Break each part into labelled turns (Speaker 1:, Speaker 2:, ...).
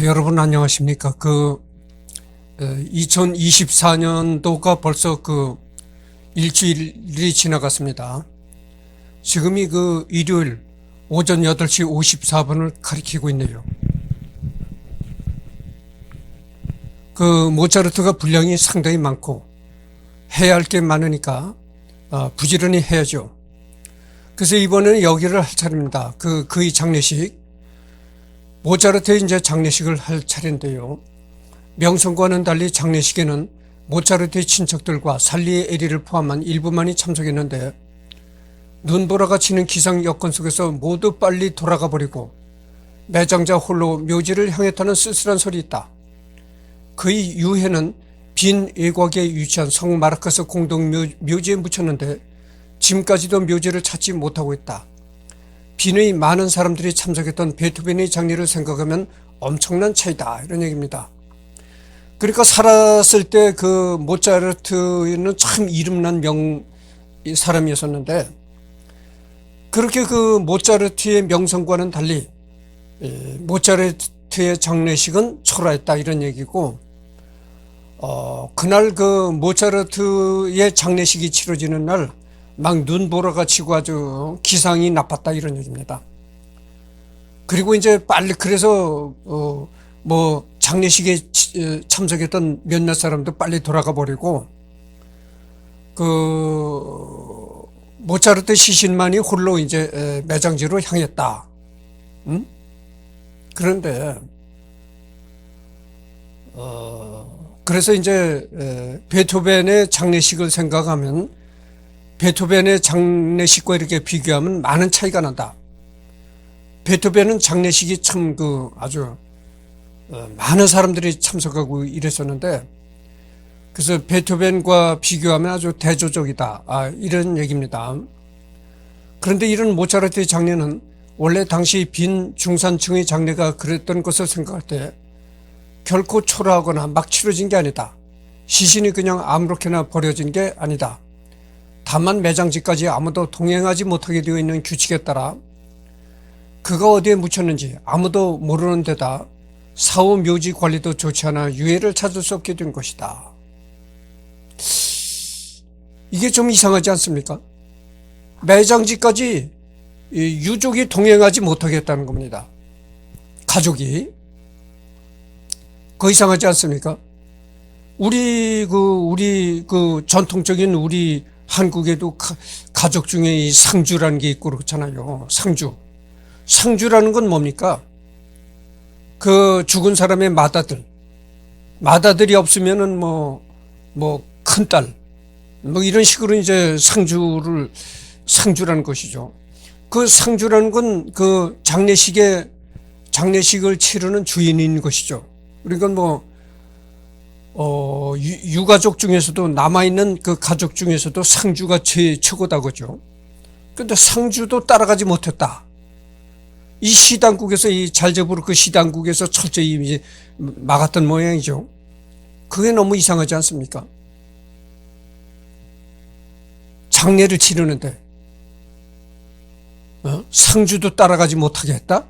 Speaker 1: 여러분 안녕하십니까? 2024년도가 벌써 일주일이 지나갔습니다. 지금이 일요일 오전 8시 54분을 가리키고 있네요. 모차르트가 분량이 상당히 많고 해야 할 게 많으니까 부지런히 해야죠. 그래서 이번에는 여기를 할 차례입니다. 그의 장례식. 모차르트의 이제 장례식을 할 차례인데요. 명성과는 달리 장례식에는 모차르트의 친척들과 살리의 에리를 포함한 일부만이 참석했는데 눈보라가 치는 기상 여건 속에서 모두 빨리 돌아가 버리고 매장자 홀로 묘지를 향했다는 쓸쓸한 설이 있다. 그의 유해는 빈 외곽에 위치한 성 마르커스 공동 묘지에 묻혔는데 지금까지도 묘지를 찾지 못하고 있다. 빈의 많은 사람들이 참석했던 베토벤의 장례를 생각하면 엄청난 차이다, 이런 얘기입니다. 그러니까 살았을 때 모차르트는 참 이름난 사람이었었는데 그렇게 모차르트의 명성과는 달리 모차르트의 장례식은 초라했다, 이런 얘기고, 그날 모차르트의 장례식이 치러지는 날 막 눈보라가 치고 아주 기상이 나빴다, 이런 얘기입니다. 그리고 이제 빨리 그래서 장례식에 참석했던 몇몇 사람도 빨리 돌아가 버리고 모차르트 시신만이 홀로 이제 매장지로 향했다. 그런데 그래서 이제 베토벤의 장례식을 생각하면 베토벤의 장례식과 이렇게 비교하면 많은 차이가 난다. 베토벤은 장례식이 참 아주 많은 사람들이 참석하고 이랬었는데 그래서 베토벤과 비교하면 아주 대조적이다, 이런 얘기입니다. 그런데 이런 모차르트의 장례는 원래 당시 빈 중산층의 장례가 그랬던 것을 생각할 때 결코 초라하거나 막 치러진 게 아니다. 시신이 그냥 아무렇게나 버려진 게 아니다. 다만 매장지까지 아무도 동행하지 못하게 되어 있는 규칙에 따라 그가 어디에 묻혔는지 아무도 모르는 데다 사후 묘지 관리도 좋지 않아 유해를 찾을 수 없게 된 것이다. 이게 좀 이상하지 않습니까? 매장지까지 유족이 동행하지 못하겠다는 겁니다. 가족이. 그거 이상하지 않습니까? 우리 전통적인 우리 한국에도 가족 중에 이 상주라는 게 있고 그렇잖아요. 상주라는 건 뭡니까? 죽은 사람의 마다들이 없으면은 큰딸, 이런 식으로 이제 상주라는 것이죠. 상주라는 건 장례식을 치르는 주인인 것이죠. 그러니까 유가족 중에서도 남아있는 가족 중에서도 상주가 최고다, 그죠? 근데 상주도 따라가지 못했다. 이 시당국에서, 이 잘제부르크 시당국에서 철저히 이제 막았던 모양이죠. 그게 너무 이상하지 않습니까? 장례를 치르는데, 상주도 따라가지 못하게 했다?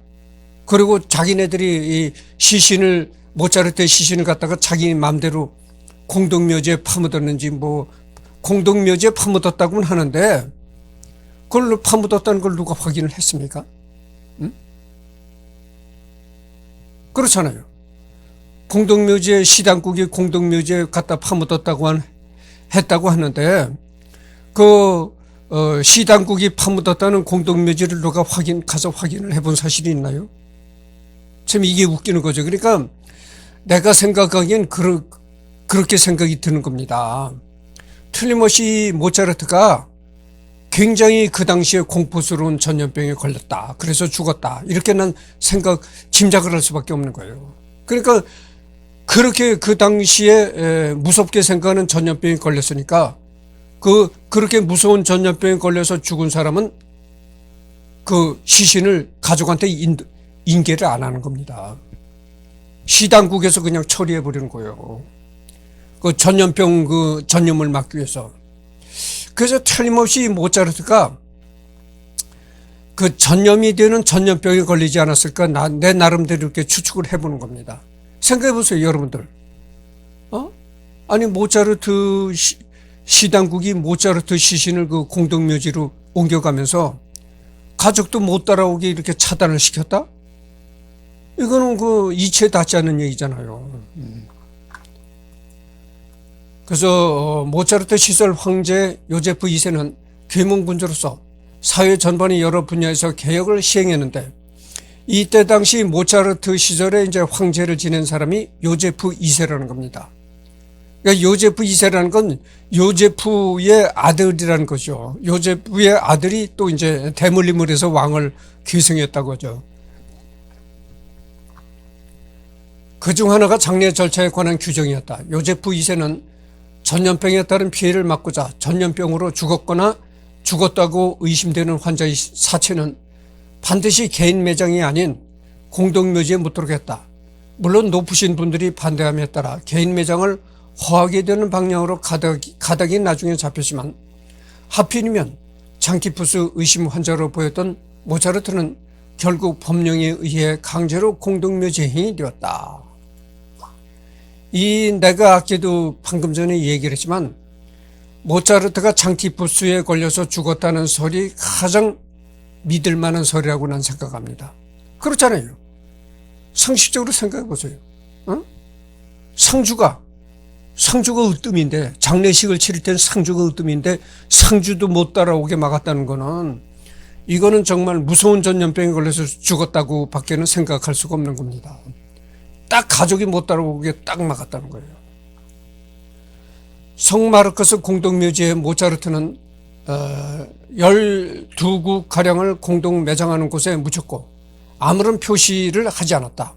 Speaker 1: 그리고 자기네들이 모차르트의 시신을 갖다가 자기 마음대로 공동묘지에 파묻었는지 공동묘지에 파묻었다고는 하는데 그걸 파묻었다는 걸 누가 확인을 했습니까? 그렇잖아요. 공동묘지에 시당국이 공동묘지에 갖다 파묻었다고 했다고 하는데 시당국이 파묻었다는 공동묘지를 누가 가서 확인을 해본 사실이 있나요? 참 이게 웃기는 거죠. 그러니까 내가 생각하기엔 그렇게 생각이 드는 겁니다. 틀림없이 모차르트가 굉장히 그 당시에 공포스러운 전염병에 걸렸다, 그래서 죽었다, 이렇게 난 짐작을 할 수밖에 없는 거예요. 그러니까 그렇게 그 당시에 무섭게 생각하는 전염병에 걸렸으니까 그렇게 무서운 전염병에 걸려서 죽은 사람은 그 시신을 가족한테 인계를 안 하는 겁니다. 시당국에서 그냥 처리해버리는 거예요. 전염을 막기 위해서. 그래서 틀림없이 모차르트가 그 전염이 되는 전염병에 걸리지 않았을까 내 나름대로 이렇게 추측을 해보는 겁니다. 생각해 보세요, 여러분들. 아니 모차르트 시당국이 모차르트 시신을 그 공동묘지로 옮겨가면서 가족도 못 따라오게 이렇게 차단을 시켰다? 이거는 그 이치에 닿지 않는 얘기잖아요. 그래서 모차르트 시설 황제 요제프 2세는 계몽군주로서 사회 전반의 여러 분야에서 개혁을 시행했는데 이때 당시 모차르트 시절에 이제 황제를 지낸 사람이 요제프 2세라는 겁니다. 그러니까 요제프 2세라는 건 요제프의 아들이라는 거죠. 요제프의 아들이 또 이제 대물림을 해서 왕을 계승했다고 하죠. 그중 하나가 장례 절차에 관한 규정이었다. 요제프 2세는 전염병에 따른 피해를 막고자 전염병으로 죽었거나 죽었다고 의심되는 환자의 사체는 반드시 개인 매장이 아닌 공동묘지에 묻도록 했다. 물론 높으신 분들이 반대함에 따라 개인 매장을 허하게 되는 방향으로 가닥이 나중에 잡혔지만 하필이면 장티푸스 의심 환자로 보였던 모차르트는 결국 법령에 의해 강제로 공동묘지행이 되었다. 내가 아까도 방금 전에 얘기를 했지만 모차르트가 장티푸스에 걸려서 죽었다는 설이 가장 믿을 만한 설이라고 난 생각합니다. 그렇잖아요. 상식적으로 생각해 보세요. 상주가 으뜸인데, 장례식을 치를 땐 상주가 으뜸인데 상주도 못 따라오게 막았다는 거는 이거는 정말 무서운 전염병에 걸려서 죽었다고 밖에는 생각할 수가 없는 겁니다. 딱 가족이 못 따라오게 딱 막았다는 거예요. 성마르크스 공동묘지에 모차르트는 12국가량을 공동 매장하는 곳에 묻혔고 아무런 표시를 하지 않았다.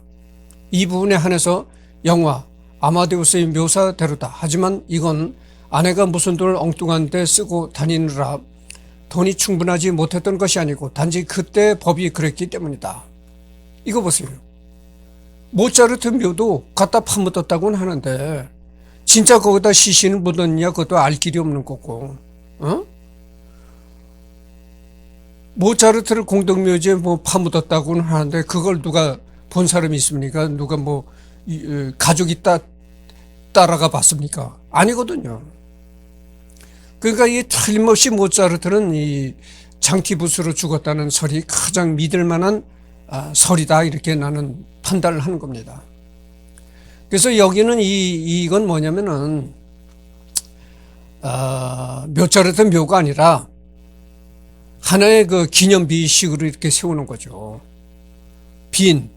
Speaker 1: 이 부분에 한해서 영화 아마데우스의 묘사대로다. 하지만 이건 아내가 무슨 돈을 엉뚱한 데 쓰고 다니느라 돈이 충분하지 못했던 것이 아니고 단지 그때 법이 그랬기 때문이다. 이거 보세요. 모차르트 묘도 갖다 파묻었다고는 하는데 진짜 거기다 시신을 묻었냐 그것도 알 길이 없는 거고. 모차르트를 공동묘지에 뭐 파묻었다고는 하는데 그걸 누가 본 사람이 있습니까? 누가 뭐 가족이 따라가 봤습니까? 아니거든요. 그러니까 이 틀림없이 모차르트는 이 장티푸스로 죽었다는 설이 가장 믿을 만한 설이다, 이렇게 나는 판단을 하는 겁니다. 그래서 여기는 이건 뭐냐면은 모차르트 묘가 아니라 하나의 그 기념비식으로 이렇게 세우는 거죠. 빈,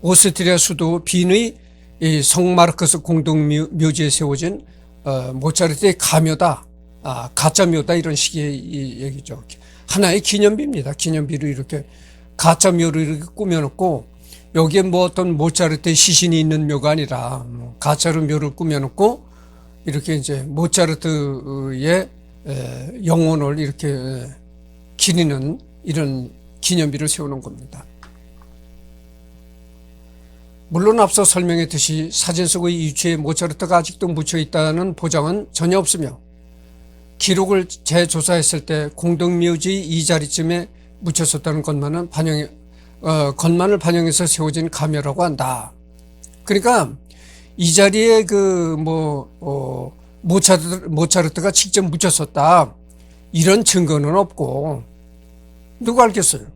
Speaker 1: 오스트리아 수도 빈의 이 성마르크스 공동묘지에 세워진 모차르트의 가묘다, 가짜묘다, 이런 식의 얘기죠. 하나의 기념비입니다. 기념비로 이렇게 가짜묘를 이렇게 꾸며놓고 여기에 뭐 어떤 모차르트의 시신이 있는 묘가 아니라 가짜로 묘를 꾸며놓고 이렇게 이제 모차르트의 영혼을 이렇게 기리는 이런 기념비를 세우는 겁니다. 물론 앞서 설명했듯이 사진 속의 유치에 모차르트가 아직도 묻혀 있다는 보장은 전혀 없으며 기록을 재조사했을 때 공동묘지 이 자리쯤에 묻혔었다는 것만을 반영해서 세워진 가묘라고 한다. 그러니까 이 자리에 모차르트가 직접 묻혔었다, 이런 증거는 없고 누가 알겠어요?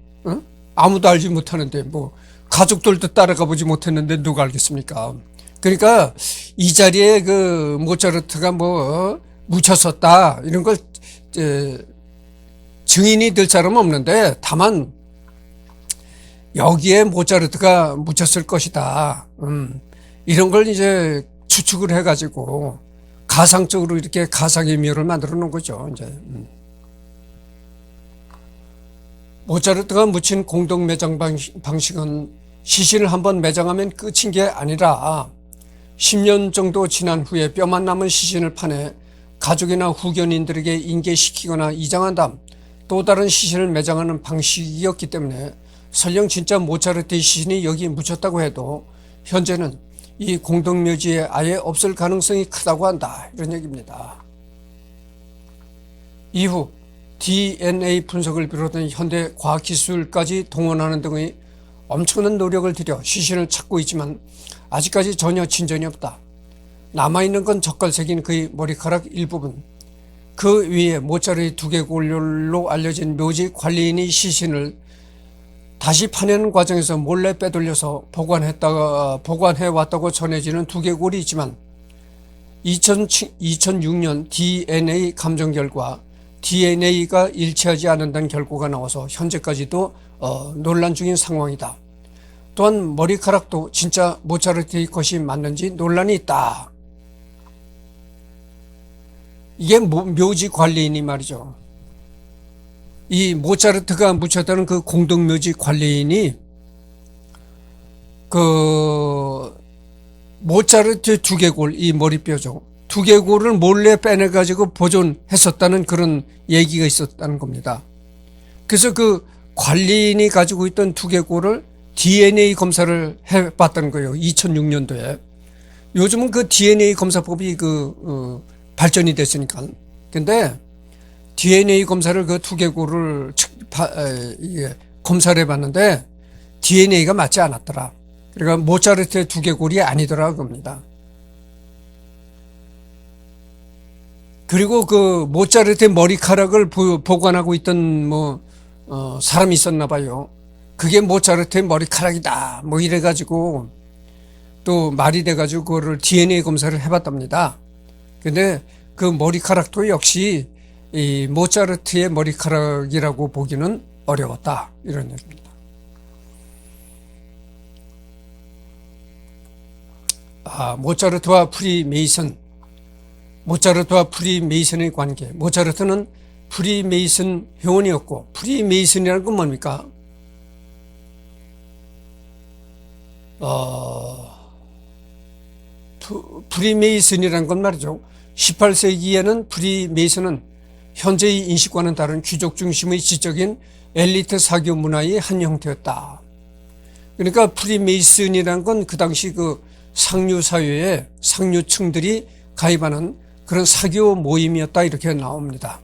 Speaker 1: 아무도 알지 못하는데, 뭐 가족들도 따라가 보지 못했는데 누가 알겠습니까? 그러니까 이 자리에 모차르트가 묻혔었다, 이런 걸 증인이 될 사람은 없는데, 다만 여기에 모차르트가 묻혔을 것이다, 이런 걸 이제 추측을 해가지고 가상적으로 이렇게 가상의 묘를 만들어 놓은 거죠. 이제 모차르트가 묻힌 공동 매장 방식은 시신을 한번 매장하면 끝인 게 아니라 10년 정도 지난 후에 뼈만 남은 시신을 파내 가족이나 후견인들에게 인계시키거나 이장한 다음 또 다른 시신을 매장하는 방식이었기 때문에 설령 진짜 모차르트의 시신이 여기 묻혔다고 해도 현재는 이 공동묘지에 아예 없을 가능성이 크다고 한다, 이런 얘기입니다. 이후 DNA 분석을 비롯한 현대 과학기술까지 동원하는 등의 엄청난 노력을 들여 시신을 찾고 있지만 아직까지 전혀 진전이 없다. 남아있는 건 젓갈색인 그의 머리카락 일부분, 그 위에 모짜르의 두개골로 알려진 묘지 관리인이 시신을 다시 파내는 과정에서 몰래 빼돌려서 보관해왔다고 전해지는 두개골이 있지만 2006년 DNA 감정 결과 DNA가 일치하지 않는다는 결과가 나와서 현재까지도 논란 중인 상황이다. 또한 머리카락도 진짜 모차르트의 것이 맞는지 논란이 있다. 이게 묘지 관리인이 말이죠. 이 모차르트가 묻혔다는 그 공동묘지 관리인이 그 모차르트 두개골, 이 머리뼈죠. 두개골을 몰래 빼내가지고 보존했었다는 그런 얘기가 있었다는 겁니다. 그래서 그 관리인이 가지고 있던 두개골을 DNA 검사를 해봤다는 거예요. 2006년도에. 요즘은 그 DNA 검사법이 발전이 됐으니까. 근데 DNA 검사를 그 두개골을 검사를 해봤는데 DNA가 맞지 않았더라. 그러니까 모차르트의 두개골이 아니더라 겁니다. 그리고 그 모차르트의 머리카락을 보관하고 있던 사람이 있었나 봐요. 그게 모차르트의 머리카락이다. 이래가지고 또 말이 돼가지고 그거를 DNA 검사를 해봤답니다. 근데 그 머리카락도 역시 이 모차르트의 머리카락이라고 보기는 어려웠다. 이런 얘기입니다. 모차르트와 프리메이슨의 관계. 모차르트는 프리메이슨 회원이었고, 프리메이슨이라는 건 뭡니까? 프리메이슨이라는 건 말이죠. 18세기에는 프리메이슨은 현재의 인식과는 다른 귀족 중심의 지적인 엘리트 사교 문화의 한 형태였다. 그러니까 프리메이슨이라는 건 그 당시 그 상류 사회에 상류층들이 가입하는 그런 사교 모임이었다 이렇게 나옵니다.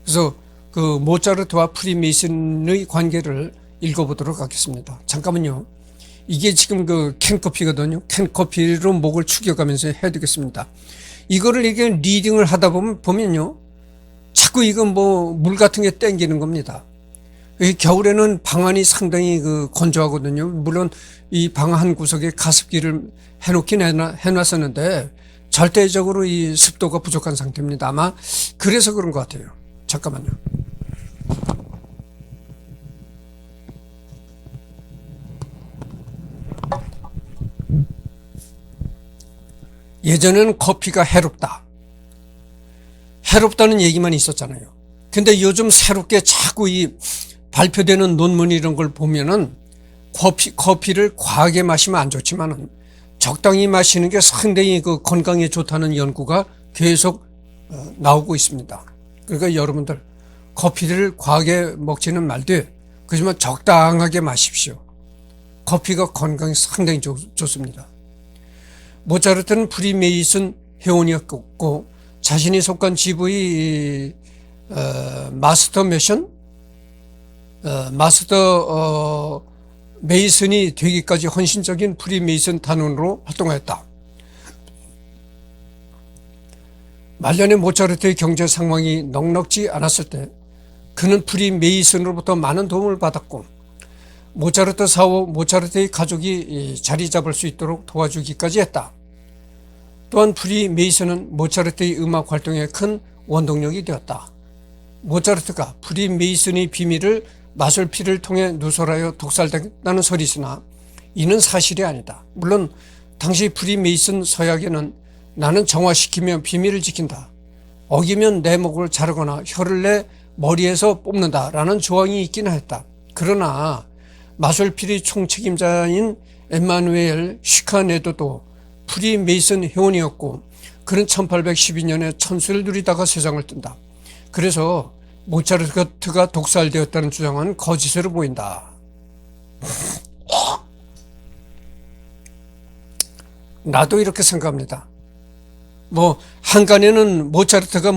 Speaker 1: 그래서 그 모차르트와 프리메이슨의 관계를 읽어보도록 하겠습니다. 잠깐만요. 이게 지금 그 캔커피거든요. 캔커피로 목을 축여가면서 해야 되겠습니다. 이거를 이게 리딩을 하다 보면요. 자꾸 이건 물 같은 게 땡기는 겁니다. 겨울에는 방 안이 상당히 건조하거든요. 물론 이 방 한 구석에 가습기를 해놓긴 해놨었는데 절대적으로 이 습도가 부족한 상태입니다. 아마 그래서 그런 것 같아요. 잠깐만요. 예전에는 커피가 해롭다는 얘기만 있었잖아요. 근데 요즘 새롭게 자꾸 이 발표되는 논문 이런 걸 보면은 커피를 과하게 마시면 안 좋지만은 적당히 마시는 게 상당히 그 건강에 좋다는 연구가 계속 나오고 있습니다. 그러니까 여러분들 커피를 과하게 먹지는 말되 그렇지만 적당하게 마십시오. 커피가 건강에 상당히 좋습니다. 모차르트는 프리메이슨 회원이었고 자신이 속한 지부의 마스터 메이슨이 되기까지 헌신적인 프리메이슨 단원으로 활동하였다. 말년에 모차르트의 경제 상황이 넉넉지 않았을 때 그는 프리메이슨으로부터 많은 도움을 받았고 모차르트의 가족이 자리 잡을 수 있도록 도와주기까지 했다. 또한 프리메이슨은 모차르트의 음악 활동에 큰 원동력이 되었다. 모차르트가 프리메이슨의 비밀을 마술피를 통해 누설하여 독살됐다는 설이 있으나 이는 사실이 아니다. 물론 당시 프리메이슨 서약에는 나는 정화시키며 비밀을 지킨다. 어기면 내 목을 자르거나 혀를 내 머리에서 뽑는다 라는 조항이 있기는 했다. 그러나 마술피의 총책임자인 엠마누엘 시카네도도 프리메이슨 회원이었고 그는 1812년에 천수를 누리다가 세상을 뜬다. 그래서 모차르트가 독살되었다는 주장은 거짓으로 보인다. 나도 이렇게 생각합니다. 한간에는 모차르트가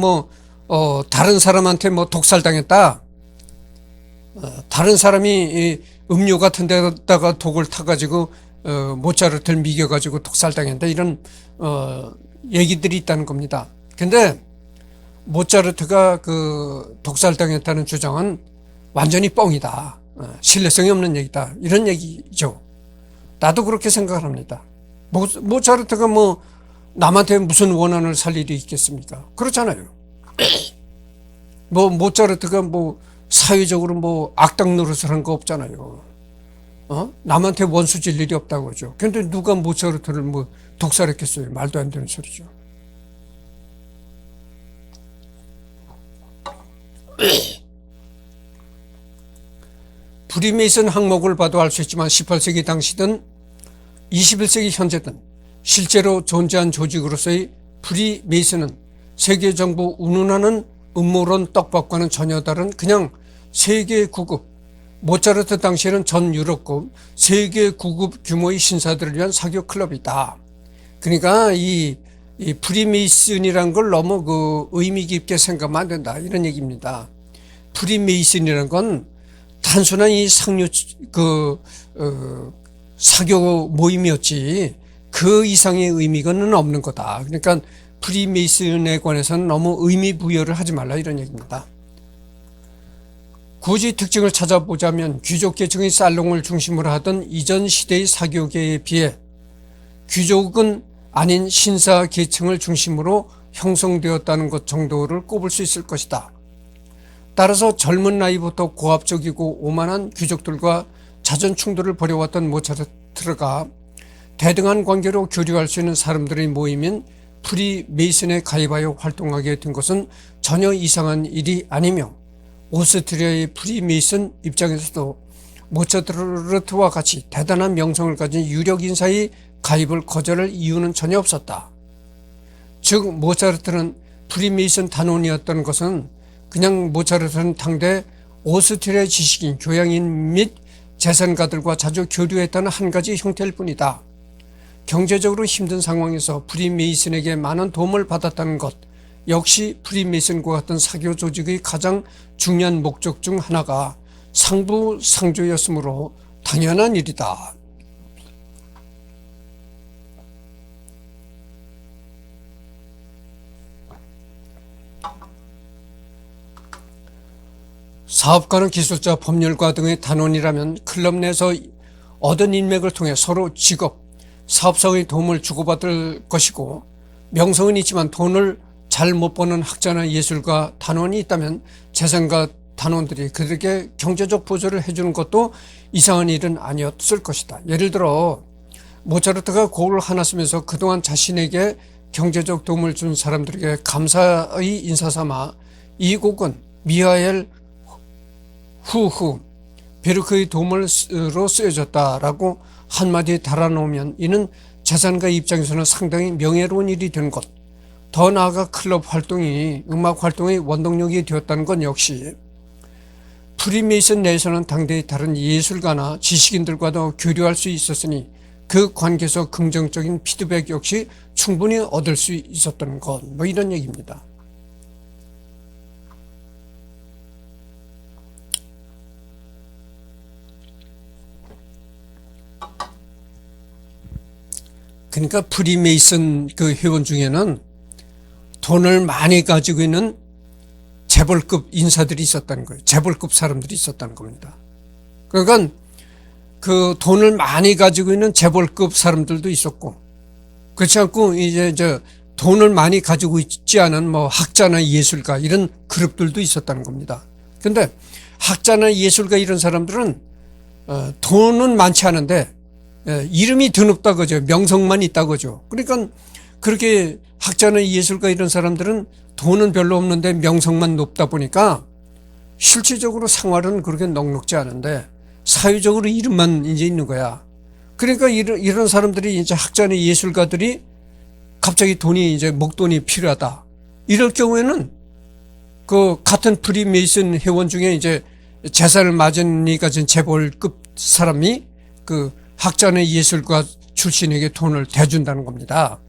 Speaker 1: 다른 사람한테 뭐 독살당했다. 다른 사람이 이 음료 같은 데다가 독을 타가지고 모차르트를 미겨가지고 독살당했다. 이런 얘기들이 있다는 겁니다. 근데 모차르트가 그 독살당했다는 주장은 완전히 뻥이다. 신뢰성이 없는 얘기다. 이런 얘기죠. 나도 그렇게 생각을 합니다. 모차르트가 뭐 남한테 무슨 원한을 살 일이 있겠습니까? 그렇잖아요. 뭐 모차르트가 뭐 사회적으로 뭐 악당 노릇을 한 거 없잖아요. 남한테 원수 질 일이 없다고 하죠. 근데 누가 모차르트를 뭐 독살했겠어요? 말도 안 되는 소리죠. 프리메이슨 항목을 봐도 알 수 있지만 18세기 당시든 21세기 현재든 실제로 존재한 조직으로서의 프리메이슨은 세계 정부 운운하는 음모론 떡밥과는 전혀 다른 그냥 세계 9급, 모차르트 당시에는 전 유럽급 세계 9급 규모의 신사들을 위한 사교 클럽이다. 그러니까 이 프리메이슨이란 걸 너무 그 의미 깊게 생각하면 안 된다. 이런 얘기입니다. 프리메이슨이란 건 단순한 이 사교 모임이었지 그 이상의 의미는 없는 거다. 그러니까 프리메이슨에 관해서는 너무 의미 부여를 하지 말라 이런 얘기입니다. 굳이 특징을 찾아보자면 귀족 계층의 살롱을 중심으로 하던 이전 시대의 사교계에 비해 귀족은 아닌 신사 계층을 중심으로 형성되었다는 것 정도를 꼽을 수 있을 것이다. 따라서 젊은 나이부터 고압적이고 오만한 귀족들과 자전 충돌을 벌여왔던 모차르트가 대등한 관계로 교류할 수 있는 사람들의 모임인 프리메이슨에 가입하여 활동하게 된 것은 전혀 이상한 일이 아니며 오스트리아의 프리메이슨 입장에서도 모차르트와 같이 대단한 명성을 가진 유력 인사의 가입을 거절할 이유는 전혀 없었다. 즉 모차르트는 프리메이슨 단원이었던 것은 그냥 모차르트는 당대 오스트리아 지식인, 교양인 및 재산가들과 자주 교류했다는 한 가지 형태일 뿐이다. 경제적으로 힘든 상황에서 프리메이슨에게 많은 도움을 받았다는 것 역시 프리메이슨과 같은 사교 조직의 가장 중요한 목적 중 하나가 상부상조였으므로 당연한 일이다. 사업가는 기술자, 법률가 등의 단원이라면 클럽 내에서 얻은 인맥을 통해 서로 직업, 사업상의 도움을 주고받을 것이고 명성은 있지만 돈을 잘 못 버는 학자나 예술가 단원이 있다면 재산가 단원들이 그들에게 경제적 보조를 해주는 것도 이상한 일은 아니었을 것이다. 예를 들어 모차르트가 곡을 하나 쓰면서 그동안 자신에게 경제적 도움을 준 사람들에게 감사의 인사삼아 이 곡은 미하엘 후후 베르크의 도움으로 쓰여졌다라고 한마디에 달아놓으면 이는 재산가 입장에서는 상당히 명예로운 일이 된 것, 더 나아가 클럽 활동이 음악 활동의 원동력이 되었다는 건 역시 프리메이슨 내에서는 당대의 다른 예술가나 지식인들과도 교류할 수 있었으니 그 관계에서 긍정적인 피드백 역시 충분히 얻을 수 있었던 것, 뭐 이런 얘기입니다. 그러니까 프리메이슨 그 회원 중에는 돈을 많이 가지고 있는 재벌급 인사들이 있었다는 거예요. 재벌급 사람들이 있었다는 겁니다. 그러니까 그 돈을 많이 가지고 있는 재벌급 사람들도 있었고, 그렇지 않고 이제 돈을 많이 가지고 있지 않은 뭐 학자나 예술가 이런 그룹들도 있었다는 겁니다. 근데 학자나 예술가 이런 사람들은 돈은 많지 않은데 이름이 드높다 그죠. 명성만 있다 그죠. 그러니까 그렇게 학자나 예술가 이런 사람들은 돈은 별로 없는데 명성만 높다 보니까 실질적으로 생활은 그렇게 넉넉지 않은데 사회적으로 이름만 이제 있는 거야. 그러니까 이런 사람들이 이제 학자나 예술가들이 갑자기 돈이 이제 목돈이 필요하다. 이럴 경우에는 그 같은 프리메이슨 회원 중에 이제 재산을 많이 가진 재벌급 사람이 그 학자나 예술가 출신에게 돈을 대준다는 겁니다.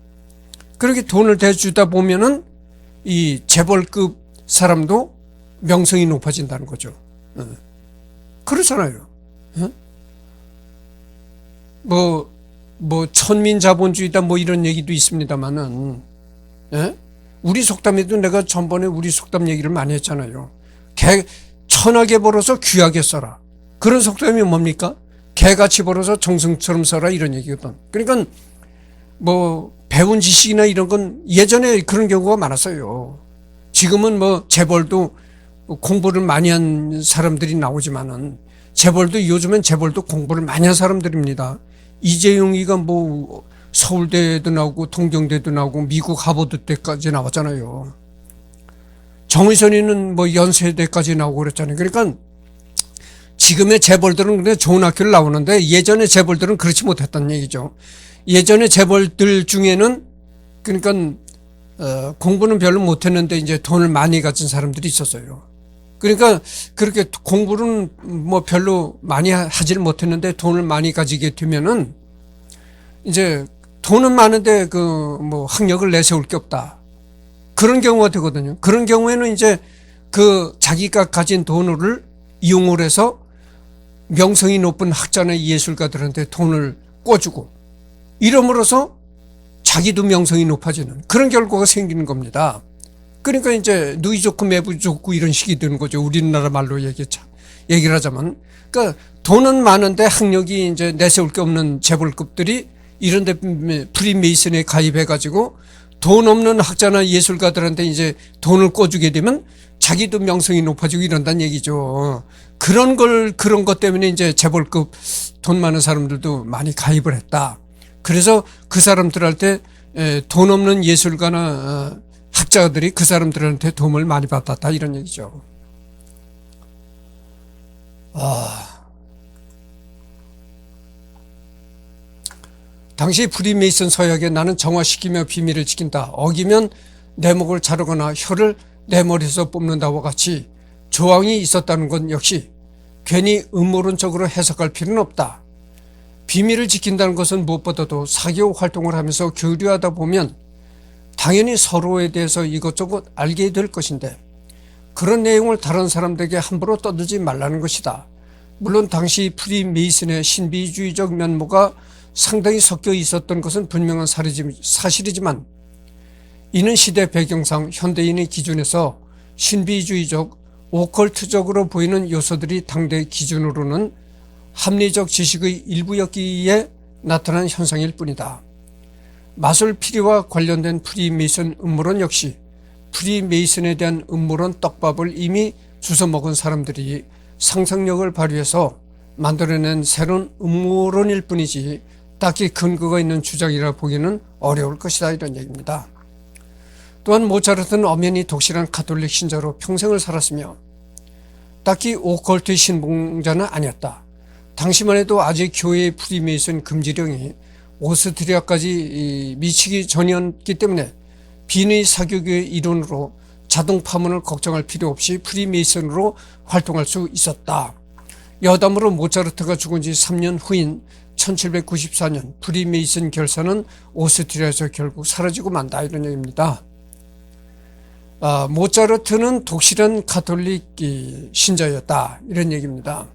Speaker 1: 그렇게 돈을 대주다 보면은 이 재벌급 사람도 명성이 높아진다는 거죠. 그렇잖아요. 천민자본주의다 이런 얘기도 있습니다만은, 우리 속담에도 내가 전번에 우리 속담 얘기를 많이 했잖아요. 천하게 벌어서 귀하게 써라. 그런 속담이 뭡니까? 개같이 벌어서 정승처럼 써라 이런 얘기거든. 그러니까 배운 지식이나 이런 건 예전에 그런 경우가 많았어요. 지금은 재벌도 공부를 많이 한 사람들이 나오지만은 요즘엔 재벌도 공부를 많이 한 사람들입니다. 이재용이가 서울대도 나오고 동경대도 나오고 미국 하버드 때까지 나왔잖아요. 정의선이는 연세대까지 나오고 그랬잖아요. 그러니까 지금의 재벌들은 근데 좋은 학교를 나오는데 예전의 재벌들은 그렇지 못했다는 얘기죠. 예전의 재벌들 중에는 그러니까 공부는 별로 못했는데 이제 돈을 많이 가진 사람들이 있었어요. 그러니까 그렇게 공부는 별로 많이 하질 못했는데 돈을 많이 가지게 되면은 이제 돈은 많은데 학력을 내세울 게 없다. 그런 경우가 되거든요. 그런 경우에는 이제 자기가 가진 돈을 이용을 해서 명성이 높은 학자나 예술가들한테 돈을 꿔주고 이름으로써 자기도 명성이 높아지는 그런 결과가 생기는 겁니다. 그러니까 이제 누이 좋고 매부 좋고 이런 식이 되는 거죠. 우리나라 말로 얘기를 하자면. 그러니까 돈은 많은데 학력이 이제 내세울 게 없는 재벌급들이 이런 데 프리메이슨에 가입해가지고 돈 없는 학자나 예술가들한테 이제 돈을 꿔주게 되면 자기도 명성이 높아지고 이런다는 얘기죠. 그런 것 때문에 이제 재벌급 돈 많은 사람들도 많이 가입을 했다. 그래서 그 사람들한테 돈 없는 예술가나 학자들이 그 사람들한테 도움을 많이 받았다 이런 얘기죠. 당시 프리메이슨 서약에 나는 정화시키며 비밀을 지킨다. 어기면 내 목을 자르거나 혀를 내 머리에서 뽑는다와 같이 조항이 있었다는 건 역시 괜히 음모론적으로 해석할 필요는 없다. 비밀을 지킨다는 것은 무엇보다도 사교 활동을 하면서 교류하다 보면 당연히 서로에 대해서 이것저것 알게 될 것인데 그런 내용을 다른 사람들에게 함부로 떠들지 말라는 것이다. 물론 당시 프리메이슨의 신비주의적 면모가 상당히 섞여 있었던 것은 분명한 사실이지만 이는 시대 배경상 현대인의 기준에서 신비주의적, 오컬트적으로 보이는 요소들이 당대 기준으로는 합리적 지식의 일부였기에 나타난 현상일 뿐이다. 마술 피리와 관련된 프리메이슨 음모론 역시 프리메이슨에 대한 음모론 떡밥을 이미 주워먹은 사람들이 상상력을 발휘해서 만들어낸 새로운 음모론일 뿐이지 딱히 근거가 있는 주장이라 보기는 어려울 것이다 이런 얘기입니다. 또한 모차르트는 엄연히 독실한 가톨릭 신자로 평생을 살았으며 딱히 오컬트 신봉자는 아니었다. 당시만 해도 아직 교회의 프리메이슨 금지령이 오스트리아까지 미치기 전이었기 때문에 비너의 사교계의 일원으로 자동 파문을 걱정할 필요 없이 프리메이슨으로 활동할 수 있었다. 여담으로 모차르트가 죽은 지 3년 후인 1794년 프리메이슨 결사는 오스트리아에서 결국 사라지고 만다 이런 얘기입니다. 모차르트는 독실한 가톨릭 신자였다 이런 얘기입니다.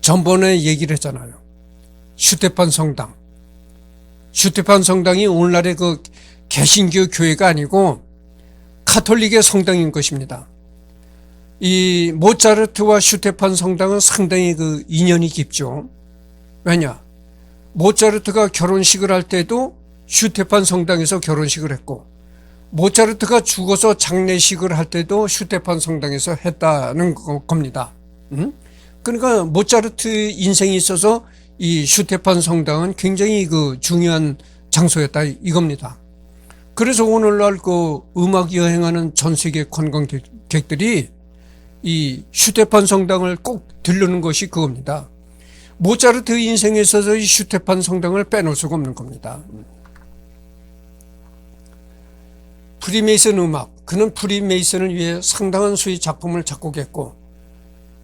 Speaker 1: 전번에 얘기를 했잖아요. 슈테판 성당. 슈테판 성당이 오늘날의 개신교 교회가 아니고 가톨릭의 성당인 것입니다. 이 모차르트와 슈테판 성당은 상당히 인연이 깊죠. 왜냐? 모차르트가 결혼식을 할 때도 슈테판 성당에서 결혼식을 했고 모차르트가 죽어서 장례식을 할 때도 슈테판 성당에서 했다는 겁니다. 그러니까 모차르트 인생에 있어서 이 슈테판 성당은 굉장히 중요한 장소였다 이겁니다. 그래서 오늘날 음악 여행하는 전 세계 관광객들이 이 슈테판 성당을 꼭 들르는 것이 그겁니다. 모차르트 인생에 있어서 이 슈테판 성당을 빼놓을 수가 없는 겁니다. 프리메이슨 음악, 그는 프리메이슨을 위해 상당한 수의 작품을 작곡했고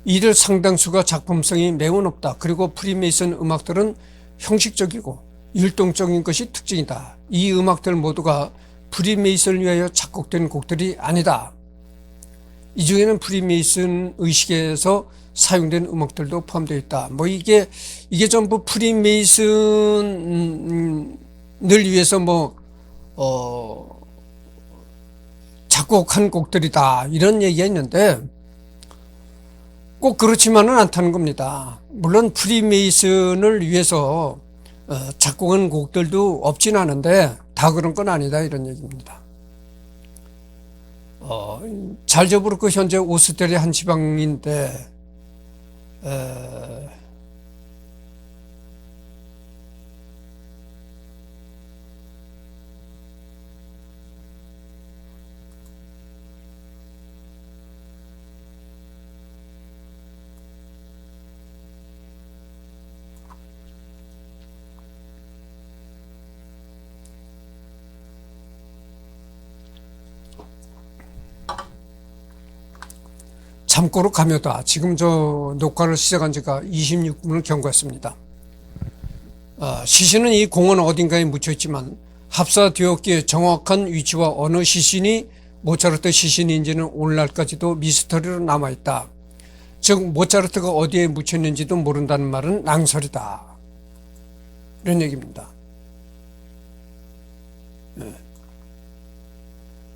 Speaker 1: 이들 상당수가 작품성이 매우 높다. 그리고 프리메이슨 음악들은 형식적이고 율동적인 것이 특징이다. 이 음악들 모두가 프리메이슨을 위하여 작곡된 곡들이 아니다. 이 중에는 프리메이슨 의식에서 사용된 음악들도 포함되어 있다. 뭐 이게 전부 프리메이슨을 위해서 작곡한 곡들이다. 이런 얘기가 있는데 꼭 그렇지만은 않다는 겁니다. 물론 프리메이슨을 위해서 작곡한 곡들도 없진 않은데 다 그런 건 아니다. 이런 얘기입니다. 잘저부르크 현재 오스트리아 한 지방인데 참고로 가며다. 지금 저 녹화를 시작한 지가 26분을 경과했습니다. 시신은 이 공원 어딘가에 묻혀 있지만 합사되었기에 정확한 위치와 어느 시신이 모차르트 시신인지는 오늘날까지도 미스터리로 남아있다. 즉 모차르트가 어디에 묻혔는지도 모른다는 말은 낭설이다. 이런 얘기입니다.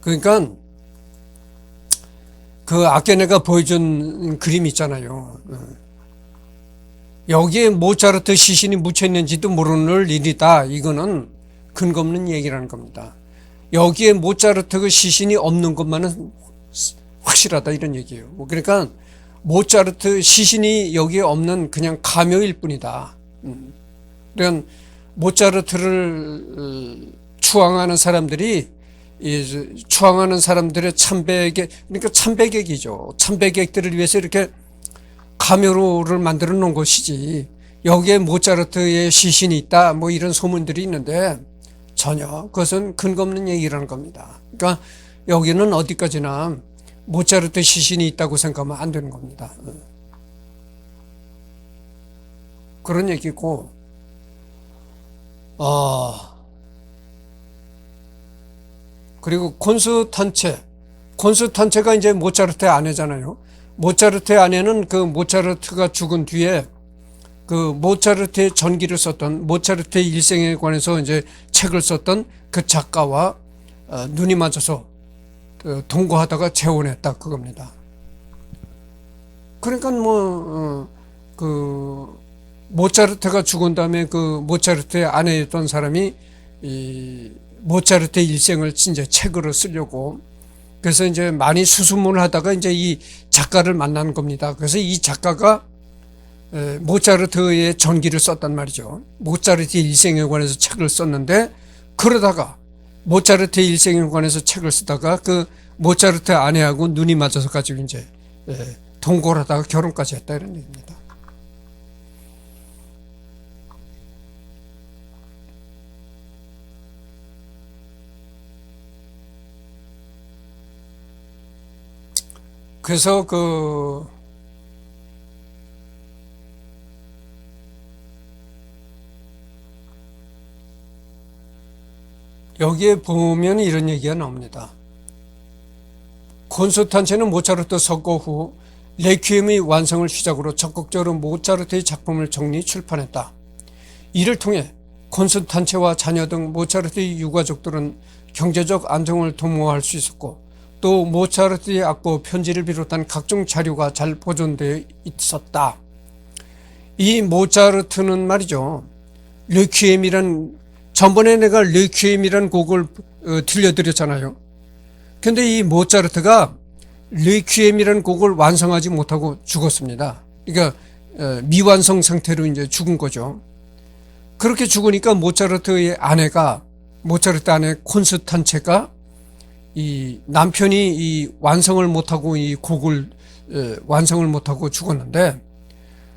Speaker 1: 그러니까 그 아까 내가 보여준 그림 있잖아요. 여기에 모차르트 시신이 묻혀있는지도 모르는 일이다. 이거는 근거 없는 얘기라는 겁니다. 여기에 모차르트 그 시신이 없는 것만은 확실하다 이런 얘기예요. 그러니까 모차르트 시신이 여기에 없는 그냥 가묘일 뿐이다. 그러니까 모차르트를 추앙하는 사람들이 추앙하는 사람들의 참배객, 그러니까 참배객이죠. 참배객들을 위해서 이렇게 가묘를 만들어 놓은 것이지 여기에 모차르트의 시신이 있다 뭐 이런 소문들이 있는데 전혀 그것은 근거 없는 얘기라는 겁니다. 그러니까 여기는 어디까지나 모차르트 시신이 있다고 생각하면 안 되는 겁니다. 그런 얘기고 그리고 콘스탄체가 이제 모차르트의 아내잖아요. 모차르트의 아내는 그 모차르트가 죽은 뒤에 그 모차르트의 전기를 썼던 모차르트의 일생에 관해서 이제 책을 썼던 그 작가와 눈이 맞아서 동거하다가 재혼했다 그겁니다. 그러니까 그 모차르트가 죽은 다음에 그 모차르트의 아내였던 사람이 이 모차르트의 일생을 이제 책으로 쓰려고 그래서 이제 많이 수소문을 하다가 이제 이 작가를 만난 겁니다. 그래서 이 작가가 모차르트의 전기를 썼단 말이죠. 모차르트의 일생에 관해서 책을 썼는데 그러다가 모차르트의 일생에 관해서 책을 쓰다가 그 모차르트 아내하고 눈이 맞아서 가지고 이제 동거를 하다가 결혼까지 했다 이런 얘기입니다. 그래서 여기에 보면 이런 얘기가 나옵니다. 콘스탄체는 모차르트 석고 후 레퀴엠의 완성을 시작으로 적극적으로 모차르트의 작품을 정리 출판했다. 이를 통해 콘스탄체와 자녀 등 모차르트의 유가족들은 경제적 안정을 도모할 수 있었고 또 모차르트의 악보, 편지를 비롯한 각종 자료가 잘 보존되어 있었다. 이 모차르트는 말이죠. 레퀴엠이란 전번에 내가 레퀴엠이란 곡을 들려드렸잖아요. 근데 이 모차르트가 레퀴엠이라는 곡을 완성하지 못하고 죽었습니다. 그러니까 미완성 상태로 이제 죽은 거죠. 그렇게 죽으니까 모차르트 아내 콘스탄체가 이 남편이 이 완성을 못하고 이 곡을 완성을 못하고 죽었는데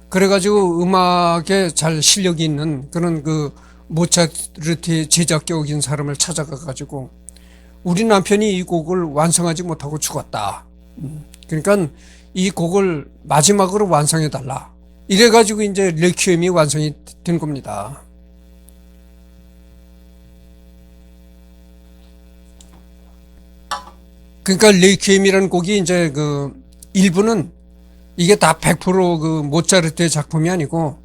Speaker 1: 그래가지고 음악에 잘 실력이 있는 그런 그 모차르트의 제작격인 사람을 찾아가가지고 우리 남편이 이 곡을 완성하지 못하고 죽었다. 그러니까 이 곡을 마지막으로 완성해달라. 이래가지고 이제 레퀴엠이 완성이 된 겁니다. 그러니까 레퀴엠이라는 곡이 이제 그 일부는 이게 다 100%그 모차르트의 작품이 아니고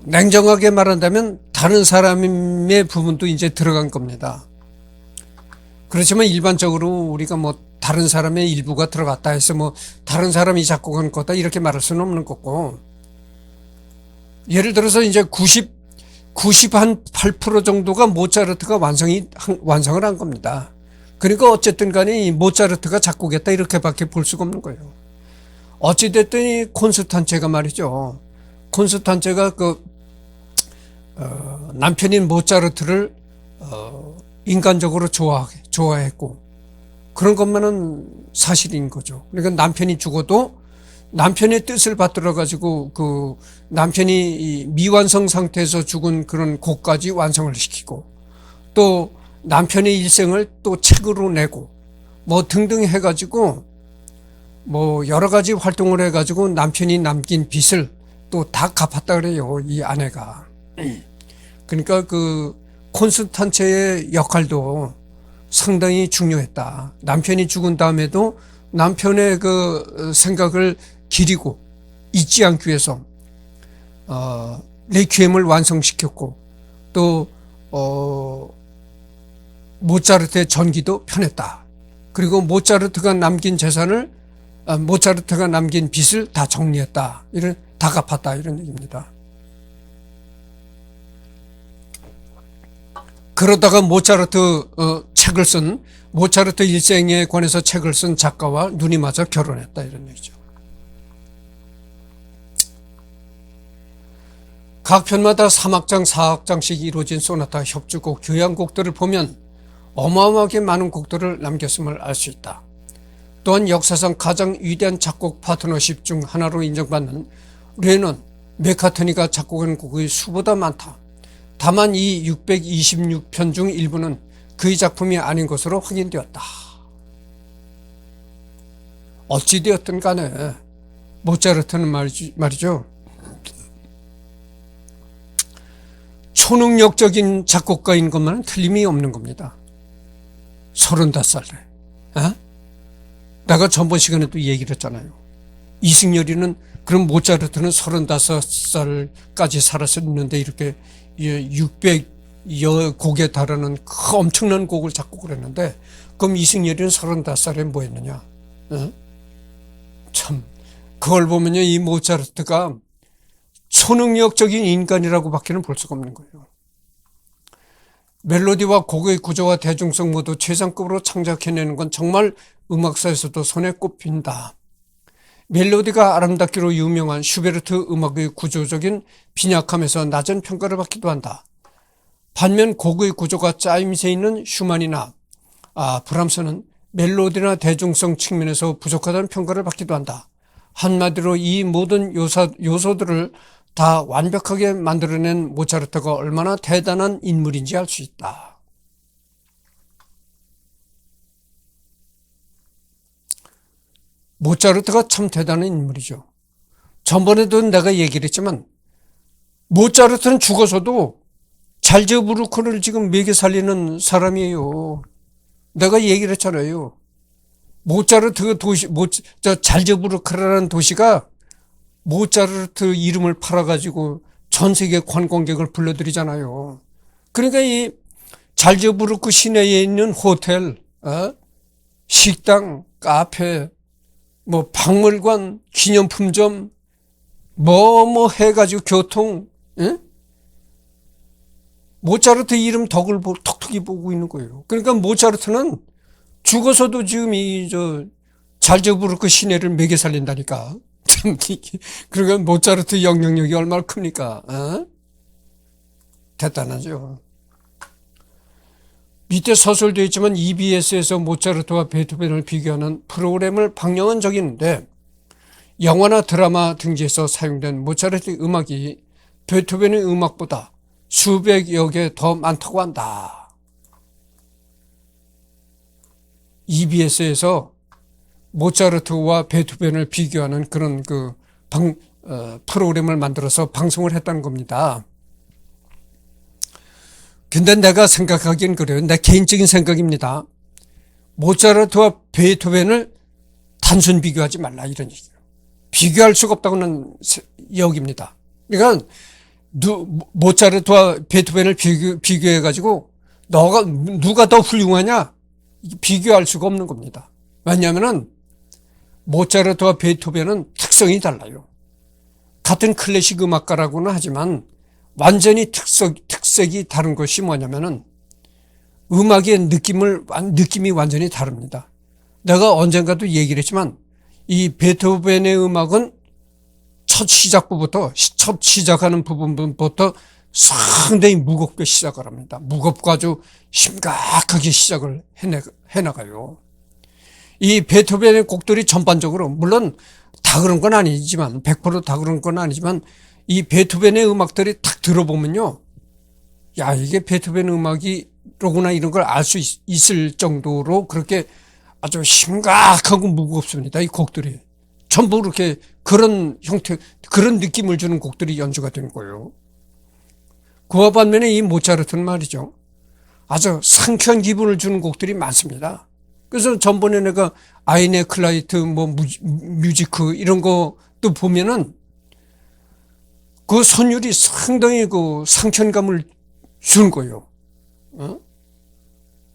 Speaker 1: 냉정하게 말한다면 다른 사람의 부분도 이제 들어간 겁니다. 그렇지만 일반적으로 우리가 뭐 다른 사람의 일부가 들어갔다 해서 뭐 다른 사람이 작곡한 거다 이렇게 말할 수는 없는 거고, 예를 들어서 이제 98% 정도가 모차르트가 완성을 한 겁니다. 그러니까 어쨌든 간에 이 모차르트가 작곡했다 이렇게밖에 볼 수가 없는 거예요. 어찌됐든 이 콘스탄체가 말이죠. 콘스탄체가 남편인 모차르트를 인간적으로 좋아했고 그런 것만은 사실인 거죠. 그러니까 남편이 죽어도 남편의 뜻을 받들어 가지고 그 남편이 미완성 상태에서 죽은 그런 곡까지 완성을 시키고, 또 남편의 일생을 또 책으로 내고 뭐 등등 해가지고 뭐 여러 가지 활동을 해가지고 남편이 남긴 빚을 또 다 갚았다 그래요, 이 아내가. 그러니까 그 콘스탄체의 역할도 상당히 중요했다. 남편이 죽은 다음에도 남편의 그 생각을 기리고 잊지 않기 위해서 레퀴엠을 완성시켰고, 또 모차르트의 전기도 편했다. 그리고 모차르트가 남긴 빚을 다 정리했다. 다 갚았다. 이런 얘기입니다. 그러다가 모차르트 일생에 관해서 책을 쓴 작가와 눈이 맞아 결혼했다. 이런 얘기죠. 각 편마다 3악장, 4악장씩 이루어진 소나타 협주곡, 교향곡들을 보면 어마어마하게 많은 곡들을 남겼음을 알 수 있다. 또한 역사상 가장 위대한 작곡 파트너십 중 하나로 인정받는 레논, 맥카트니가 작곡한 곡의 수보다 많다. 다만 이 626편 중 일부는 그의 작품이 아닌 것으로 확인되었다. 어찌되었든 간에 모차르트는 말이죠, 초능력적인 작곡가인 것만은 틀림이 없는 겁니다. 35살에. 내가 전번 시간에도 얘기를 했잖아요. 이승열이는, 그럼 모차르트는 35살까지 살았었는데 이렇게 600여 곡에 달하는 그 엄청난 곡을 작곡을 했는데, 그럼 이승열이는 35살에 뭐 했느냐? 참, 그걸 보면요, 이 모차르트가 초능력적인 인간이라고 밖에는 볼 수가 없는 거예요. 멜로디와 곡의 구조와 대중성 모두 최상급으로 창작해내는 건 정말 음악사에서도 손에 꼽힌다. 멜로디가 아름답기로 유명한 슈베르트 음악의 구조적인 빈약함에서 낮은 평가를 받기도 한다. 반면 곡의 구조가 짜임새 있는 슈만이나 브람스는 멜로디나 대중성 측면에서 부족하다는 평가를 받기도 한다. 한마디로 이 모든 요소들을 다 완벽하게 만들어낸 모차르트가 얼마나 대단한 인물인지 알 수 있다. 모차르트가 참 대단한 인물이죠. 전번에도 내가 얘기를 했지만 모차르트는 죽어서도 잘즈부르크를 지금 먹여 살리는 사람이에요. 내가 얘기를 했잖아요. 모차르트 잘즈부르크라는 도시가 모차르트 이름을 팔아가지고 전 세계 관광객을 불러들이잖아요. 그러니까 이 잘즈부르크 시내에 있는 호텔, 식당, 카페, 뭐 박물관, 기념품점, 뭐 해가지고 교통, 모차르트 이름 덕을 톡톡히 보고 있는 거예요. 그러니까 모차르트는 죽어서도 지금 잘즈부르크 시내를 먹여 살린다니까. 참, 그러니까 모차르트 영향력이 얼마나 큽니까? 대단하죠. 밑에 서술되어 있지만 EBS에서 모차르트와 베토벤을 비교하는 프로그램을 방영한 적이 있는데, 영화나 드라마 등지에서 사용된 모차르트 음악이 베토벤의 음악보다 수백여 개 더 많다고 한다. EBS에서 모차르트와 베토벤을 비교하는 그런 프로그램을 만들어서 방송을 했다는 겁니다. 근데 내가 생각하기엔 그래요. 내 개인적인 생각입니다. 모차르트와 베토벤을 단순 비교하지 말라 이런 얘기예요. 비교할 수가 없다고는 여깁니다. 그러니까 모차르트와 베토벤을 비교해가지고 누가 더 훌륭하냐 비교할 수가 없는 겁니다. 왜냐하면은 모차르트와 베토벤은 특성이 달라요. 같은 클래식 음악가라고는 하지만 완전히 특색이 다른 것이 뭐냐면은 음악의 느낌이 완전히 다릅니다. 내가 언젠가도 얘기를 했지만 이 베토벤의 음악은 첫 시작하는 부분부터 상당히 무겁게 시작을 합니다. 무겁고 아주 심각하게 시작을 해나가요. 이 베토벤의 곡들이 전반적으로 물론 다 그런 건 아니지만 100%다 그런 건 아니지만 이 베토벤의 음악들이 딱 들어보면요. 야, 이게 베토벤 음악이로구나 이런 걸 알 수 있을 정도로 그렇게 아주 심각하고 무겁습니다. 이 곡들이. 전부 그렇게 그런 형태, 그런 느낌을 주는 곡들이 연주가 되는 거예요. 그와 반면에 이 모차르트는 말이죠. 아주 상쾌한 기분을 주는 곡들이 많습니다. 그래서 전번에 내가 아이네 클라이트 뮤지크 이런 것도 보면은 그 선율이 상당히 그 상쾌감을 주는 거예요.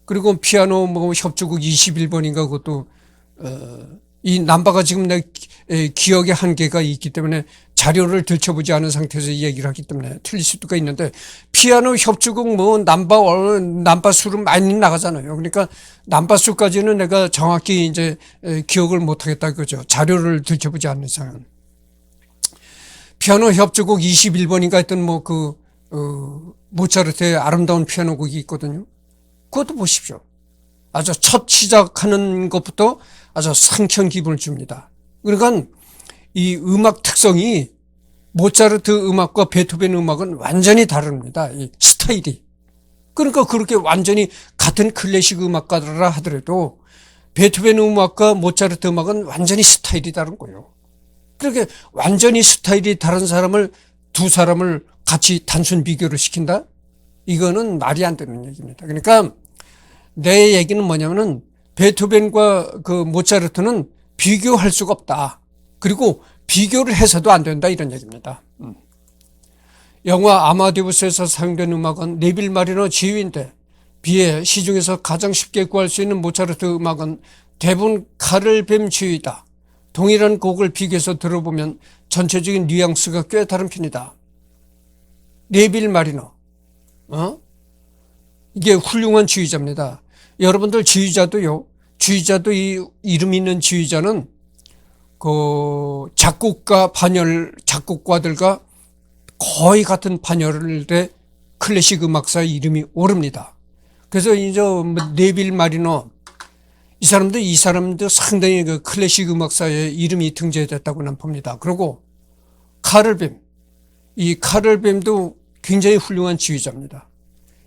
Speaker 1: 그리고 피아노 협주곡 21번인가 그것도 이 남바가 지금 내 기억에 한계가 있기 때문에 자료를 들춰보지 않은 상태에서 얘기를 하기 때문에 틀릴 수도 있는데 피아노 협주곡 남바 수는 많이 나가잖아요. 그러니까 남바 수까지는 내가 정확히 이제 기억을 못 하겠다 그죠. 자료를 들춰보지 않는 이상은. 피아노 협주곡 21번인가 했던 모차르트의 아름다운 피아노 곡이 있거든요. 그것도 보십시오. 아주 첫 시작하는 것부터 아주 상쾌한 기분을 줍니다. 그러니까 이 음악 특성이 모차르트 음악과 베토벤 음악은 완전히 다릅니다. 이 스타일이. 그러니까 그렇게 완전히 같은 클래식 음악가라 하더라도 베토벤 음악과 모차르트 음악은 완전히 스타일이 다른 거예요. 그렇게 완전히 스타일이 다른 두 사람을 같이 단순 비교를 시킨다? 이거는 말이 안 되는 얘기입니다. 그러니까 내 얘기는 뭐냐면은 베토벤과 그 모차르트는 비교할 수가 없다. 그리고 비교를 해서도 안 된다 이런 얘기입니다. 영화 아마데우스에서 사용된 음악은 네빌 마리너 지휘인데 비해 시중에서 가장 쉽게 구할 수 있는 모차르트 음악은 대부분 카를 뱀 지휘다. 동일한 곡을 비교해서 들어보면 전체적인 뉘앙스가 꽤 다른 편이다. 네빌 마리너, 이게 훌륭한 지휘자입니다. 여러분들 지휘자도 이 이름 있는 지휘자는 그 작곡가들과 거의 같은 반열대 클래식 음악사의 이름이 오릅니다. 그래서 이제 네빌 마리너 이 사람도 상당히 그 클래식 음악사에 이름이 등재됐다고 난 봅니다. 그리고 이 카를뱀도 굉장히 훌륭한 지휘자입니다.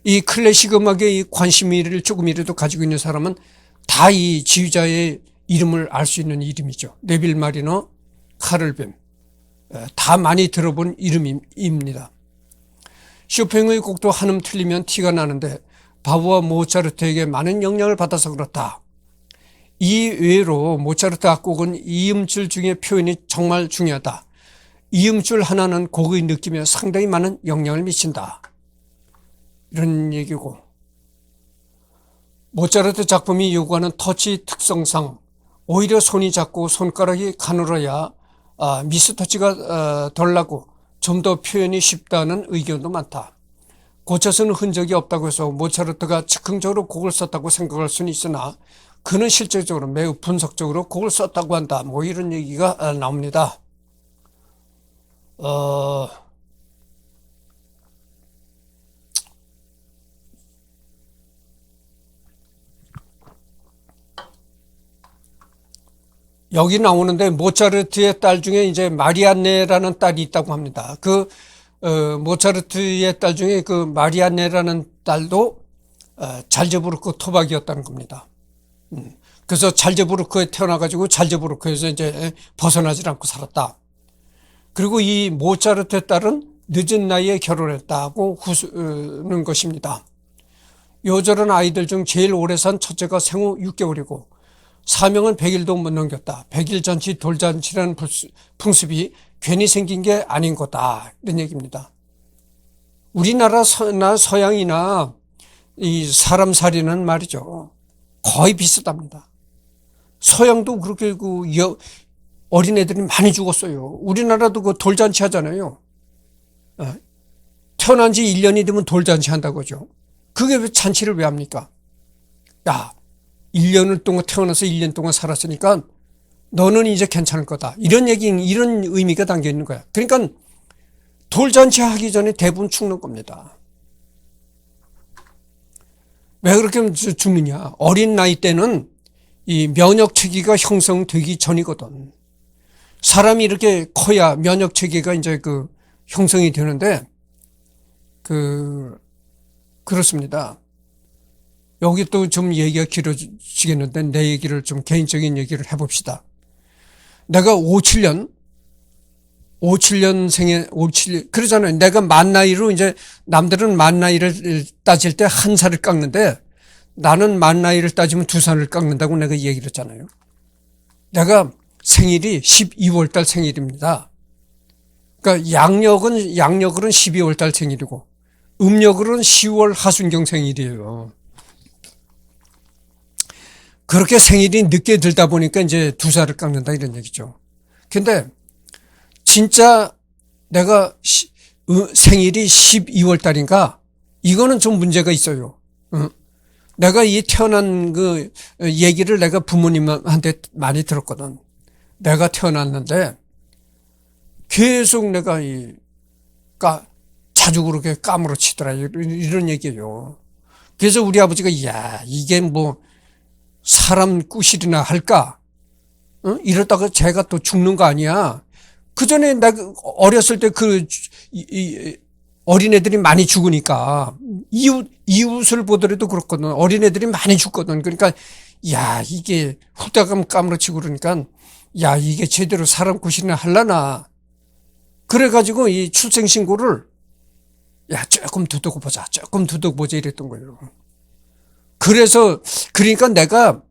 Speaker 1: 이 클래식 음악에 이 관심을 조금이라도 가지고 있는 사람은 다 이 지휘자의 이름을 알 수 있는 이름이죠. 네빌 마리너, 카를뱀. 다 많이 들어본 이름입니다. 쇼팽의 곡도 한음 틀리면 티가 나는데 바브와 모차르트에게 많은 영향을 받아서 그렇다. 이 외로 모차르트 악곡은 이음줄 중에 표현이 정말 중요하다. 이음줄 하나는 곡의 느낌에 상당히 많은 영향을 미친다. 이런 얘기고, 모차르트 작품이 요구하는 터치 특성상 오히려 손이 작고 손가락이 가늘어야 미스터치가 덜 나고 좀 더 표현이 쉽다는 의견도 많다. 고쳐서는 흔적이 없다고 해서 모차르트가 즉흥적으로 곡을 썼다고 생각할 수는 있으나 그는 실질적으로 매우 분석적으로 곡을 썼다고 한다. 이런 얘기가 나옵니다. 여기 나오는데 모차르트의 딸 중에 이제 마리안네라는 딸이 있다고 합니다. 모차르트의 딸 중에 그 마리안네라는 딸도 잘제부르크 토박이었다는 겁니다. 그래서 잘제부르크에 태어나가지고 잘제부르크에서 이제 벗어나질 않고 살았다. 그리고 이 모차르트의 딸은 늦은 나이에 결혼했다고 후는 것입니다. 요절한 아이들 중 제일 오래 산 첫째가 생후 6개월이고 사명은 100일도 못 넘겼다. 100일 잔치 돌잔치라는 풍습이 괜히 생긴 게 아닌 거다. 이런 얘기입니다. 우리나라나 서양이나 이 사람 살이는 말이죠. 거의 비슷합니다. 서양도 그렇게 어린애들이 많이 죽었어요. 우리나라도 그 돌잔치 하잖아요. 태어난 지 1년이 되면 돌잔치 한다고 하죠. 그게 왜 잔치를 왜 합니까? 야, 1년을 동안 태어나서 1년 동안 살았으니까 너는 이제 괜찮을 거다. 이런 이런 의미가 담겨 있는 거야. 그러니까 돌잔치 하기 전에 대부분 죽는 겁니다. 왜 그렇게 죽느냐? 어린 나이 때는 이 면역 체계가 형성되기 전이거든. 사람이 이렇게 커야 면역 체계가 이제 형성이 되는데, 그렇습니다. 여기 또 좀 얘기가 길어지겠는데, 내 얘기를 좀 개인적인 얘기를 해봅시다. 내가 57년생에, 그러잖아요. 내가 만 나이로 이제 남들은 만 나이를 따질 때 한 살을 깎는데 나는 만 나이를 따지면 두 살을 깎는다고 내가 얘기를 했잖아요. 내가 생일이 12월 달 생일입니다. 그러니까 양력으로는 12월 달 생일이고 음력으로는 10월 하순경 생일이에요. 그렇게 생일이 늦게 들다 보니까 이제 두 살을 깎는다 이런 얘기죠. 근데 진짜 내가 생일이 12월 달인가? 이거는 좀 문제가 있어요. 내가 이 태어난 얘기를 내가 부모님한테 많이 들었거든. 내가 태어났는데 계속 내가 자주 그렇게 까무러치더라. 이런 얘기예요. 그래서 우리 아버지가, 야, 이게 뭐 사람 꾸실이나 할까? 이러다가 제가 또 죽는 거 아니야? 그 전에 내가 어렸을 때 어린애들이 많이 죽으니까 이웃을 보더라도 그렇거든. 어린애들이 많이 죽거든. 그러니까 야, 이게 후다감 까무러치고 그러니까 야, 이게 제대로 사람 꾸실이나 할라나. 그래가지고 이 출생신고를 야, 조금 두두고 보자 이랬던 거예요. 그러니까 내가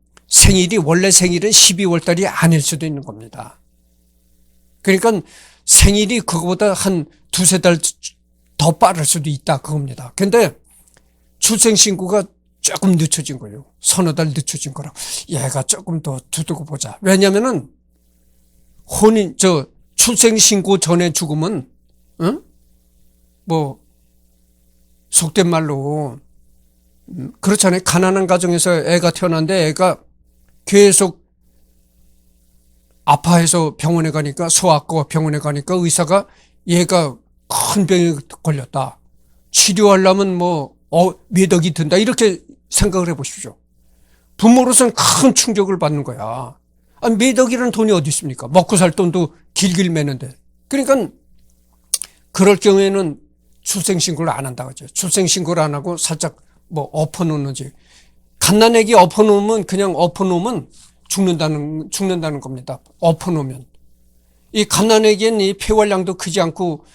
Speaker 1: 원래 생일은 12월 달이 아닐 수도 있는 겁니다. 그러니까 생일이 그거보다 한 두세 달 더 빠를 수도 있다 그겁니다. 근데 출생신고가 조금 늦춰진 거예요. 서너 달 늦춰진 거라고. 얘가 조금 더 두두고 보자. 왜냐면은 출생신고 전에 죽으면 속된 말로 그렇잖아요. 가난한 가정에서 애가 태어났는데 애가 계속 아파해서 병원에 가니까 소아과 병원에 가니까 의사가 얘가 큰 병에 걸렸다. 치료하려면 몇 억이 든다. 이렇게 생각을 해보십시오. 부모로서는 큰 충격을 받는 거야. 몇 억이라는 돈이 어디 있습니까? 먹고 살 돈도 길길 매는데. 그러니까 그럴 경우에는 출생신고를 안 한다고 하죠. 출생신고를 안 하고 살짝 엎어놓는지. 갓난애기 엎어놓으면 죽는다는 겁니다. 엎어놓으면. 이 갓난애기엔 이 폐활량도 크지 않고,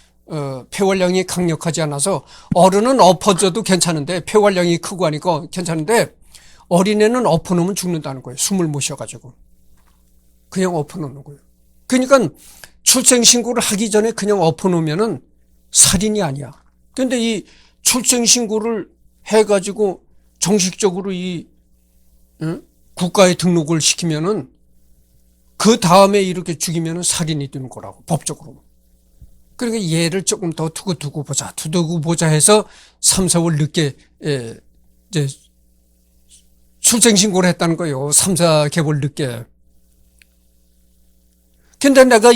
Speaker 1: 폐활량이 강력하지 않아서 어른은 엎어져도 괜찮은데, 폐활량이 크고 하니까 괜찮은데, 어린애는 엎어놓으면 죽는다는 거예요. 숨을 못 쉬어가지고. 그냥 엎어놓는 거예요. 그러니까 출생신고를 하기 전에 그냥 엎어놓으면은 살인이 아니야. 근데 이 출생신고를 해가지고 정식적으로 국가에 등록을 시키면은 그 다음에 이렇게 죽이면은 살인이 되는 거라고, 법적으로. 그러니까 얘를 조금 더 두고 보자 해서 3, 4월 늦게, 이제 출생신고를 했다는 거예요. 3, 4개월 늦게. 근데 내가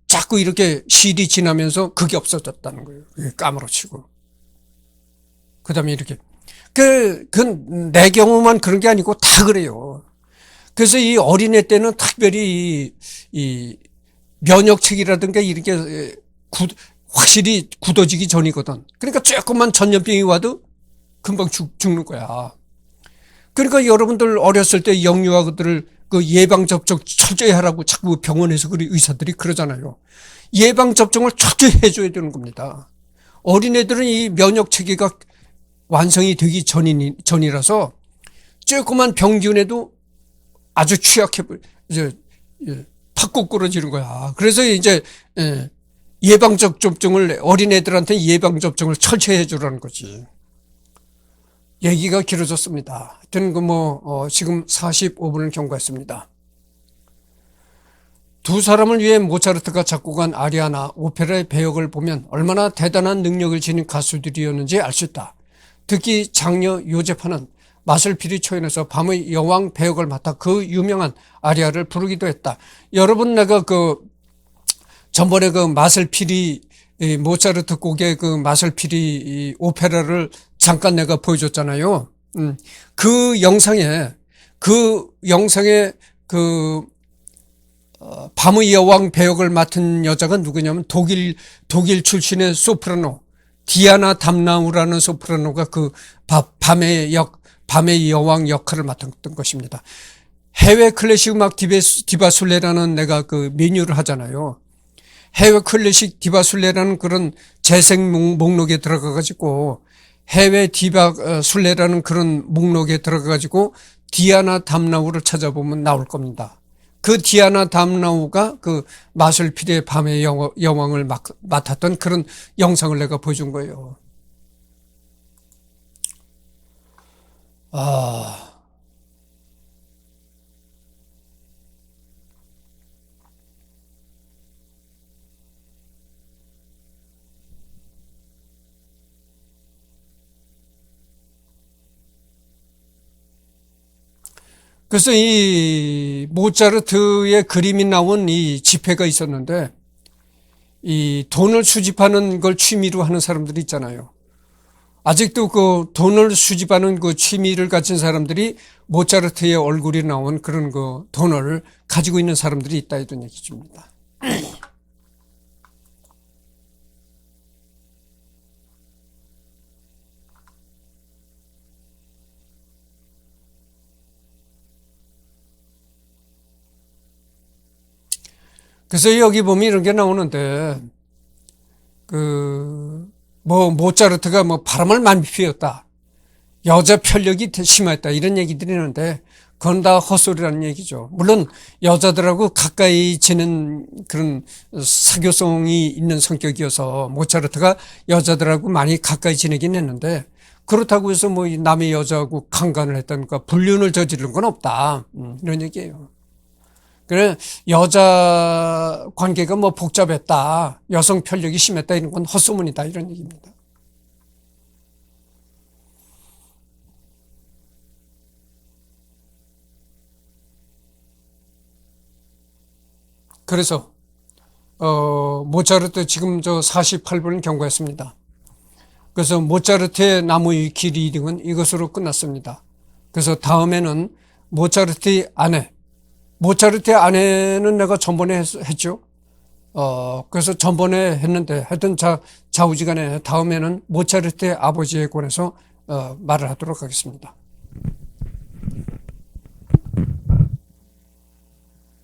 Speaker 1: 자꾸 이렇게 시일이 지나면서 그게 없어졌다는 거예요. 까무러치고. 그 다음에 이렇게. 내 경우만 그런 게 아니고 다 그래요. 그래서 이 어린애 때는 특별히 이 면역체계라든가 이렇게 확실히 굳어지기 전이거든. 그러니까 조금만 전염병이 와도 금방 죽는 거야. 그러니까 여러분들 어렸을 때 영유아들을 예방접종 철저히 하라고 자꾸 병원에서 의사들이 그러잖아요. 예방접종을 철저히 해줘야 되는 겁니다. 어린애들은 이 면역체계가 완성이 되기 전이라서 조그만 병균에도 아주 취약해, 이제, 팍 꼬꾸러지는 거야. 그래서 이제, 예방적 접종을, 어린애들한테 예방접종을 철저히 해주라는 거지. 얘기가 길어졌습니다. 하여튼 지금 45분을 경과했습니다. 두 사람을 위해 모차르트가 작곡한 아리아나 오페라의 배역을 보면 얼마나 대단한 능력을 지닌 가수들이었는지 알 수 있다. 특히 장녀 요제파는 마술피리 초연에서 밤의 여왕 배역을 맡아 그 유명한 아리아를 부르기도 했다. 여러분, 내가 전번에 마술피리, 모차르트 곡의 마술피리 오페라를 잠깐 내가 보여줬잖아요. 그 영상에 밤의 여왕 배역을 맡은 여자가 누구냐면 독일 출신의 소프라노 디아나 담나우라는 소프라노가 밤의 여왕 역할을 맡았던 것입니다. 해외 클래식 음악 디바 순례라는 내가 메뉴를 하잖아요. 해외 클래식 디바 순례라는 그런 재생 목록에 들어가가지고 해외 디바 순례라는 그런 목록에 들어가가지고 디아나 담나우를 찾아보면 나올 겁니다. 그 디아나 담나우가 마술피리의 밤의 여왕을 맡았던 그런 영상을 내가 보여준 거예요. 그래서 이 모차르트의 그림이 나온 이 집회가 있었는데, 이 돈을 수집하는 걸 취미로 하는 사람들이 있잖아요. 아직도 돈을 수집하는 취미를 가진 사람들이 모차르트의 얼굴이 나온 그런 돈을 가지고 있는 사람들이 있다, 이런 얘기입니다. 그래서 여기 보면 이런 게 나오는데, 모차르트가 바람을 많이 피웠다. 여자 편력이 심했다. 이런 얘기들이 있는데, 그건 다 헛소리라는 얘기죠. 물론, 여자들하고 가까이 지는 그런 사교성이 있는 성격이어서 모차르트가 여자들하고 많이 가까이 지내긴 했는데, 그렇다고 해서 남의 여자하고 강간을 했다니까 불륜을 저지른 건 없다. 이런 얘기예요. 그래, 여자 관계가 복잡했다, 여성 편력이 심했다, 이런 건 헛소문이다, 이런 얘기입니다. 그래서 모차르트 지금 48분을 경과했습니다. 그래서 모차르트의 나무의 길 리딩은 이것으로 끝났습니다. 그래서 다음에는 모차르트의 아내는 내가 전번에 했죠. 그래서 전번에 했는데, 하여튼 좌우지간에 다음에는 모차르트의 아버지에 관해서 말을 하도록 하겠습니다.